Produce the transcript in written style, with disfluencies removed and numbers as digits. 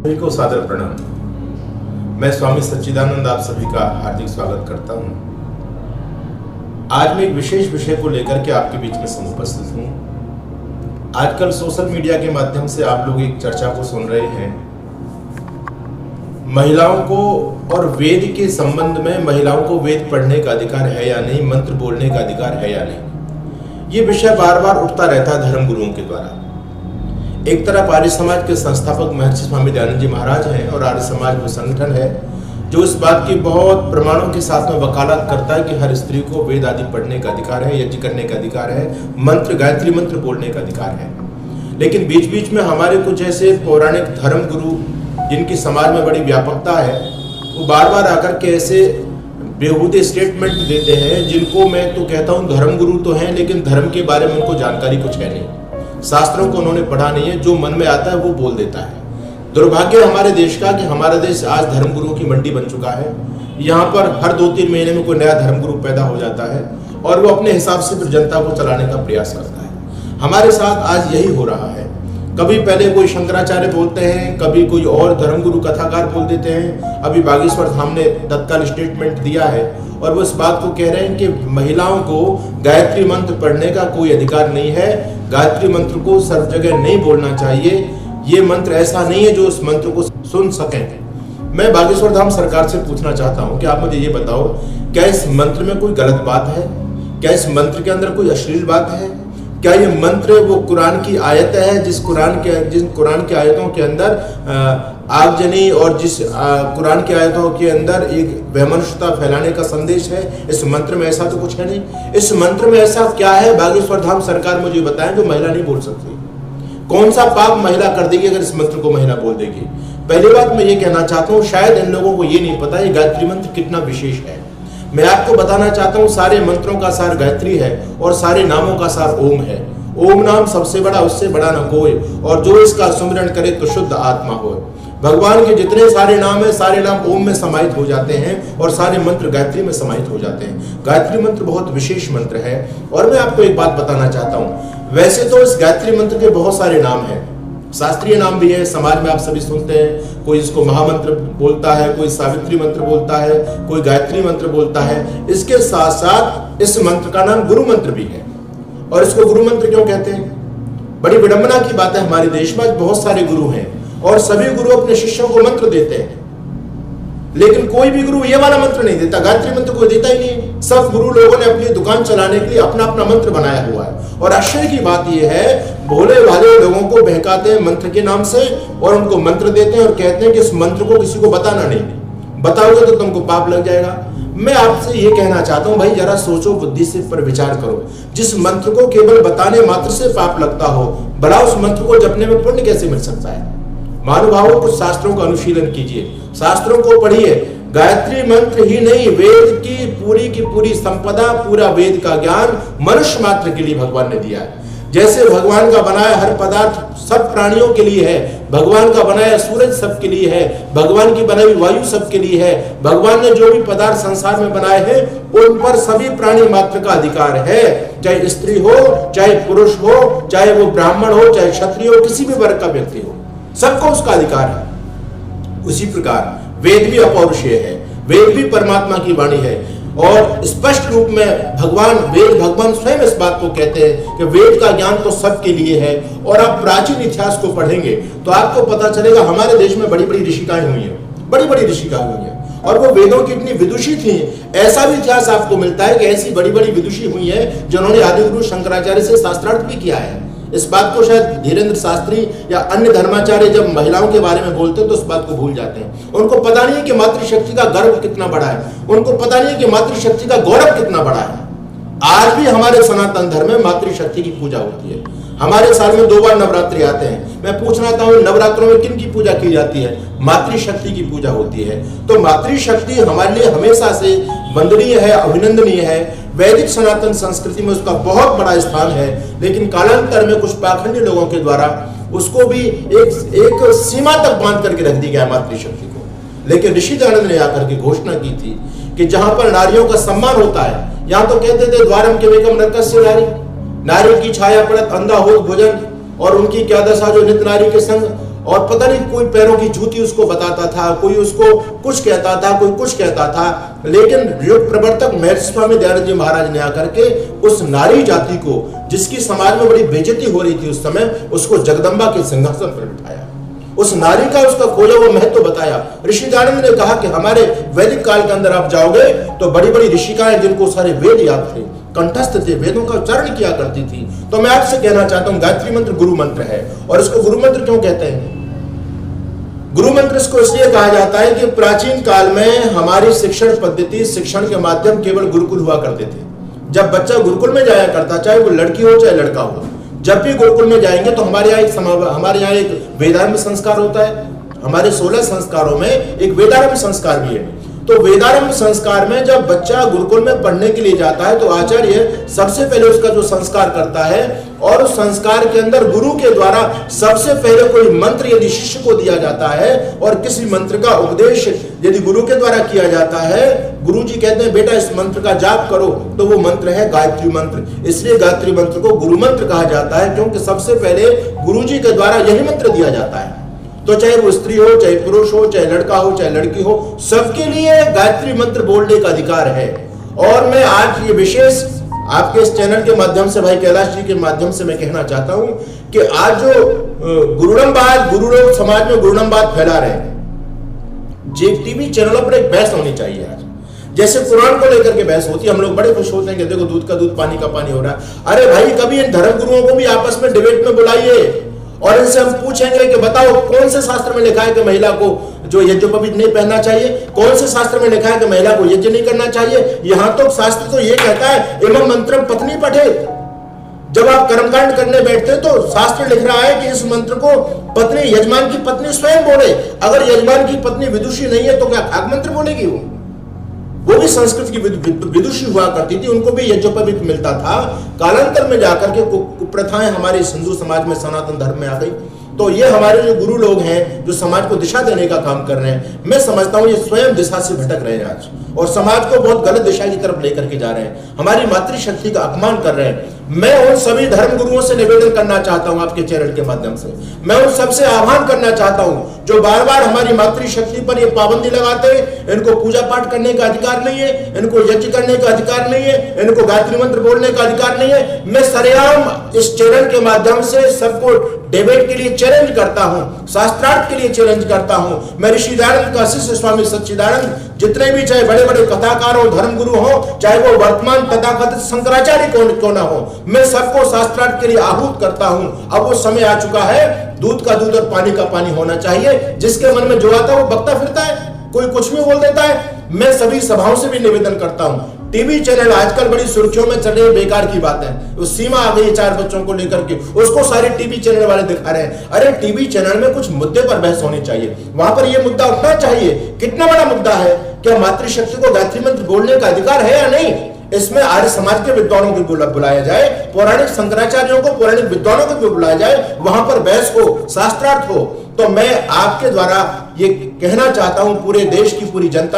सभी को सादर प्रणाम। मैं स्वामी सच्चिदानंद आप सभी का हार्दिक स्वागत करता हूं। आज मैं एक विशेष विषय को लेकर के आपके बीच में समुपस्थित हूं। आजकल सोशल मीडिया के माध्यम से आप लोग एक चर्चा को सुन रहे हैं, महिलाओं को और वेद के संबंध में, महिलाओं को वेद पढ़ने का अधिकार है या नहीं, मंत्र बोलने का अधिकार है या नहीं। ये विषय बार बार उठता रहता है धर्म गुरुओं के द्वारा। एक तरफ आर्य समाज के संस्थापक महर्षि स्वामी दयानंद जी महाराज हैं और आर्य समाज वो संगठन है जो इस बात की बहुत प्रमाणों के साथ में वकालत करता है कि हर स्त्री को वेद आदि पढ़ने का अधिकार है, यज्ञ करने का अधिकार है, मंत्र गायत्री मंत्र बोलने का अधिकार है। लेकिन बीच बीच में हमारे कुछ ऐसे पौराणिक धर्म गुरु जिनकी समाज में बड़ी व्यापकता है, वो बार बार आकर के ऐसे बेहूदे स्टेटमेंट देते हैं जिनको मैं तो कहता हूँ धर्म गुरु तो हैं, लेकिन धर्म के बारे में उनको जानकारी कुछ है नहीं, शास्त्रों को उन्होंने पढ़ा नहीं है, जो मन में आता है वो बोल देता है। दुर्भाग्य हमारे देश का कि हमारा देश आज धर्म गुरुओं की मंडी बन चुका है। यहाँ पर हर 2-3 महीने में कोई नया धर्म गुरु पैदा हो जाता है और वो अपने हिसाब से फिर जनता को चलाने का प्रयास करता है। हमारे साथ आज यही हो रहा है। कभी पहले कोई शंकराचार्य बोलते हैं, कभी कोई और धर्म गुरु कथाकार बोल देते हैं। अभी बागेश्वर धाम ने तत्काल स्टेटमेंट दिया है और वो इस बात को कह रहे हैं कि महिलाओं को गायत्री मंत्र पढ़ने का कोई अधिकार नहीं है, गायत्री मंत्र को सर्व जगह नहीं बोलना चाहिए, ये मंत्र ऐसा नहीं है जो उस मंत्र को सुन सकें। मैं बागेश्वर धाम सरकार से पूछना चाहता हूं कि आप मुझे ये बताओ, क्या इस मंत्र में कोई गलत बात है? क्या इस मंत्र के अंदर कोई अश्लील बात है? क्या ये मंत्र वो कुरान की आयत है जिन कुरान की आयतों के अंदर आगजनी और जिस कुरान की आयतों के अंदर एक वैमनस्यता फैलाने का संदेश है? इस मंत्र में ऐसा तो कुछ है नहीं। इस मंत्र में ऐसा क्या है बागेश्वर धाम सरकार मुझे बताएं जो महिला नहीं बोल सकती? कौन सा पाप महिला कर देगी अगर इस मंत्र को महिला बोल देगी? पहली बात मैं ये कहना चाहता हूँ, शायद इन लोगों को ये नहीं पता ये गायत्री मंत्र कितना विशेष है। मैं आपको बताना चाहता हूँ, सारे मंत्रों का सार गायत्री है और सारे नामों का सार ओम है। ओम नाम सबसे बड़ा, उससे बड़ा न कोई, और जो इसका सुमिरन करे तो शुद्ध आत्मा हो। भगवान के जितने सारे नाम है, सारे नाम ओम में समाहित हो जाते हैं और सारे मंत्र गायत्री में समाहित हो जाते हैं। गायत्री मंत्र बहुत विशेष मंत्र है। और मैं आपको एक बात बताना चाहता हूँ, वैसे तो इस गायत्री मंत्र के बहुत सारे नाम हैं, शास्त्रीय नाम भी है, समाज में आप सभी सुनते हैं। कोई इसको महामंत्र बोलता है, कोई सावित्री मंत्र बोलता है, कोई गायत्री मंत्र बोलता है। इसके साथ साथ इस मंत्र का नाम गुरु मंत्र भी है। और इसको गुरु मंत्र क्यों कहते हैं? बड़ी विडंबना की बात है, हमारे देश में बहुत सारे गुरु हैं और सभी गुरु अपने शिष्यों को मंत्र देते हैं, लेकिन कोई भी गुरु ये वाला मंत्र नहीं देता, गायत्री मंत्र कोई देता ही नहीं। सब गुरु लोगों ने अपनी दुकान चलाने के लिए अपना अपना मंत्र बनाया हुआ है। और आश्चर्य की बात यह है, भोले भाले लोगों को बहकाते हैं मंत्र के नाम से और उनको मंत्र देते हैं और कहते हैं कि इस मंत्र को किसी को बताना नहीं, बताओगे तो तुमको पाप लग जाएगा। मैं आपसे ये कहना चाहता हूं, भाई जरा सोचो, बुद्धि से पर विचार करो। जिस मंत्र को केवल बताने मात्र से पाप लगता हो, भला उस मंत्र को जपने में पुण्य कैसे मिल सकता है? महानुभावों, कुछ शास्त्रों का अनुशीलन कीजिए, शास्त्रों को पढ़िए। गायत्री मंत्र ही नहीं, वेद की पूरी संपदा, पूरा वेद का ज्ञान मनुष्य मात्र के लिए भगवान ने दिया है। जैसे भगवान का बनाया हर पदार्थ सब प्राणियों के लिए है, भगवान का बनाया सूरज सबके लिए है, भगवान की बनाई वायु सबके लिए है, भगवान ने जो भी पदार्थ संसार में बनाए हैं उन पर सभी प्राणी मात्र का अधिकार है। चाहे स्त्री हो, चाहे पुरुष हो, चाहे वो ब्राह्मण हो, चाहे क्षत्रिय हो, किसी भी वर्ग का व्यक्ति हो, सबको उसका अधिकार है। उसी प्रकार वेद भी अपौरुषेय है, वेद भी परमात्मा की वाणी है और स्पष्ट रूप में भगवान स्वयं इस बात को कहते हैं कि वेद का ज्ञान तो सबके लिए है। और आप प्राचीन इतिहास को पढ़ेंगे तो आपको पता चलेगा हमारे देश में बड़ी बड़ी ऋषिकाएं हुई हैं, बड़ी बड़ी ऋषिकाएं हुई हैं और वो वेदों की इतनी विदुषी थी। ऐसा भी इतिहास आपको मिलता है कि ऐसी बड़ी बड़ी विदुषी हुई है जिन्होंने आदिगुरु शंकराचार्य से शास्त्रार्थ भी किया है। इस बात को शायद धीरेन्द्र शास्त्री या अन्य धर्माचार्य जब महिलाओं के बारे में बोलते हैं तो इस बात को भूल जाते हैं। उनको पता नहीं है कि मातृशक्ति का गर्व कितना बड़ा है, उनको पता नहीं है कि मातृशक्ति का गौरव कितना बड़ा है। आज भी हमारे सनातन धर्म में मातृशक्ति की पूजा होती है। हमारे साल में 2 बार नवरात्रि आते हैं। मैं पूछना चाहता हूँ, नवरात्रों में किन की पूजा की जाती है? मातृशक्ति की पूजा होती है। तो मातृशक्ति हमारे लिए हमेशा से वंदनीय है, अभिनंदनीय है। वैदिक सनातन संस्कृति में उसका बहुत बड़ा स्थान है, लेकिन कालांतर में कुछ पाखंडी लोगों के द्वारा उसको भी एक सीमा तक बांध करके रख दी गया मातृशक्ति को। लेकिन ऋषि दयानंद ने आकर के घोषणा की थी कि जहां पर नारियों का सम्मान होता है, यहां तो कहते थे द्वारम के वेकम नरकस्य नारी की छाया पड़त अंधा हो भोजन, और उनकी क्या दशा जो नित नारी के संग। और पता नहीं कोई पैरों की जूती उसको बताता था, कोई उसको कुछ कहता था, कोई कुछ कहता था। लेकिन योग प्रवर्तक महर्षि स्वामी दयानंद जी महाराज ने आकर के उस नारी जाति को, जिसकी समाज में बड़ी बेइज्जती हो रही थी उस समय, उसको जगदम्बा के सिंहासन पर बिठाया। उस नारी का उसका खोजा हुआ महत्व बताया। ऋषि दयानंद ने कहा कि हमारे वैदिक काल के अंदर आप जाओगे तो बड़ी बड़ी ऋषिकाएं, जिनको सारे वेद याद थे, कंठस्थ थे, वेदों का उच्चारण किया करती थी। तो मैं आपसे कहना चाहता हूं, गायत्री मंत्र गुरु मंत्र है। और इसको गुरु मंत्र क्यों कहते हैं? गुरु मंत्र इसको इसलिए कहा जाता है कि प्राचीन काल में हमारी शिक्षण पद्धति, शिक्षण के माध्यम केवल गुरुकुल हुआ करते थे। जब बच्चा गुरुकुल में जाया करता, चाहे वो लड़की हो चाहे लड़का हो, जब भी गुरुकुल में जाएंगे तो हमारे यहाँ एक वेदारंभ संस्कार होता है। हमारे 16 संस्कारों में एक वेदारंभ संस्कार भी है। तो वेदारंभ संस्कार में जब बच्चा गुरुकुल में पढ़ने के लिए जाता है तो आचार्य सबसे पहले उसका जो संस्कार करता है, और उस संस्कार के अंदर गुरु के द्वारा सबसे पहले कोई मंत्र यदि शिष्य को दिया जाता है और किसी मंत्र का उपदेश यदि गुरु के द्वारा किया जाता है, गुरु जी कहते हैं बेटा इस मंत्र का जाप करो, तो वो मंत्र है गायत्री मंत्र। इसलिए गायत्री मंत्र को गुरु मंत्र कहा जाता है, क्योंकि सबसे पहले गुरु जी के द्वारा यही मंत्र दिया जाता है। तो चाहे वो स्त्री हो, चाहे पुरुष हो, चाहे लड़का हो, चाहे लड़की हो, सबके लिए गायत्री मंत्र बोलने का अधिकार है। और मैं आज ये विशेष आपके इस चैनल के माध्यम से, भाई कैलाश जी के माध्यम से मैं कहना चाहता हूं कि आज जो गुरुड़मवाद, गुरु लोग समाज में गुरुड़मवाद फैला रहे हैं, जे टीवी चैनलों पर एक बहस होनी चाहिए। आज जैसे कुरान को लेकर के बहस होती है, हम लोग बड़े खुश होते हैं कि देखो दूध का दूध पानी का पानी हो रहा है। अरे भाई, कभी इन धर्म गुरुओं को भी आपस में डिबेट में बुलाइए और इनसे हम पूछेंगे कि बताओ कौन से शास्त्र में लिखा है कि महिला को जो यज्ञोपवीत नहीं पहनना चाहिए, कौन से शास्त्र में लिखा है कि महिला को यज्ञ नहीं करना चाहिए। यहां तो शास्त्र तो ये कहता है एवं मंत्रम पत्नी पठे। जब आप कर्मकांड करने बैठते तो शास्त्र लिख रहा है कि इस मंत्र को पत्नी, यजमान की पत्नी स्वयं बोले। अगर यजमान की पत्नी विदुषी नहीं है तो क्या खाग मंत्र बोलेगी? वो भी संस्कृत की विदुषी हुआ करती थी, उनको भी यज्ञोपवीत मिलता था। कालांतर में जाकर के कुप्रथाएं हमारे हिंदू समाज में, सनातन धर्म में आ गई। तो ये हमारे जो गुरु लोग हैं जो समाज को दिशा देने का काम कर रहे हैं, मैं समझता हूं ये स्वयं दिशा से भटक रहे हैं आज, और समाज को बहुत गलत दिशा की तरफ लेकर के जा रहे हैं, हमारी मातृशक्ति का अपमान कर रहे हैं। मैं उन सभी धर्म गुरुओं से निवेदन करना चाहता हूं आपके चैनल के माध्यम से, मैं उन सबसे आह्वान करना चाहता हूं जो बार बार हमारी मातृशक्ति पर ये पाबंदी लगाते हैं। इनको पूजा पाठ करने का अधिकार नहीं है, इनको यज्ञ करने का अधिकार नहीं है, इनको गायत्री मंत्र बोलने का अधिकार नहीं है। मैं सरेआम इस चैनल के माध्यम से सबको डिबेट के लिए चैलेंज करता हूं, शास्त्रार्थ के लिए चैलेंज करता हूं। मैं ऋषि दयानंद का शिष्य स्वामी सच्चिदानंद, जितने भी चाहे बड़े बड़े कथाकार हो, धर्म गुरु हो, चाहे वो वर्तमान तथाकथित शंकराचार्य क्यों ना हो, मैं सबको शास्त्रार्थ के लिए आहूत करता हूं। अब वो समय आ चुका है, दूध का दूध और पानी का पानी होना चाहिए। जिसके मन में जो आता है वो बकता फिरता है, कोई कुछ भी बोल देता है। मैं सभी सभाओं से भी निवेदन करता हूं, टीवी चैनल आजकल बड़ी सुर्खियों में चल रहे हैं, बेकार की बात है। उस सीमा आ गई 4 बच्चों को लेकर के, उसको सारे टीवी चैनल वाले दिखा रहे हैं। अरे टीवी चैनल में कुछ मुद्दे पर बहस होनी चाहिए, वहां पर यह मुद्दा उठना चाहिए। कितना बड़ा मुद्दा है, क्या मातृशक्ति को गायत्री मंत्र बोलने का अधिकार है या नहीं? इसमें आर्य समाज के विद्वानों को बुलाया जाए, पौराणिक शंकराचार्यों को, पौराणिक विद्वानों को बुलाया जाए, वहां पर बहस हो, शास्त्रार्थ हो। तो मैं आपके द्वारा ये कहना चाहता हूं पूरे देश की पूरी जनता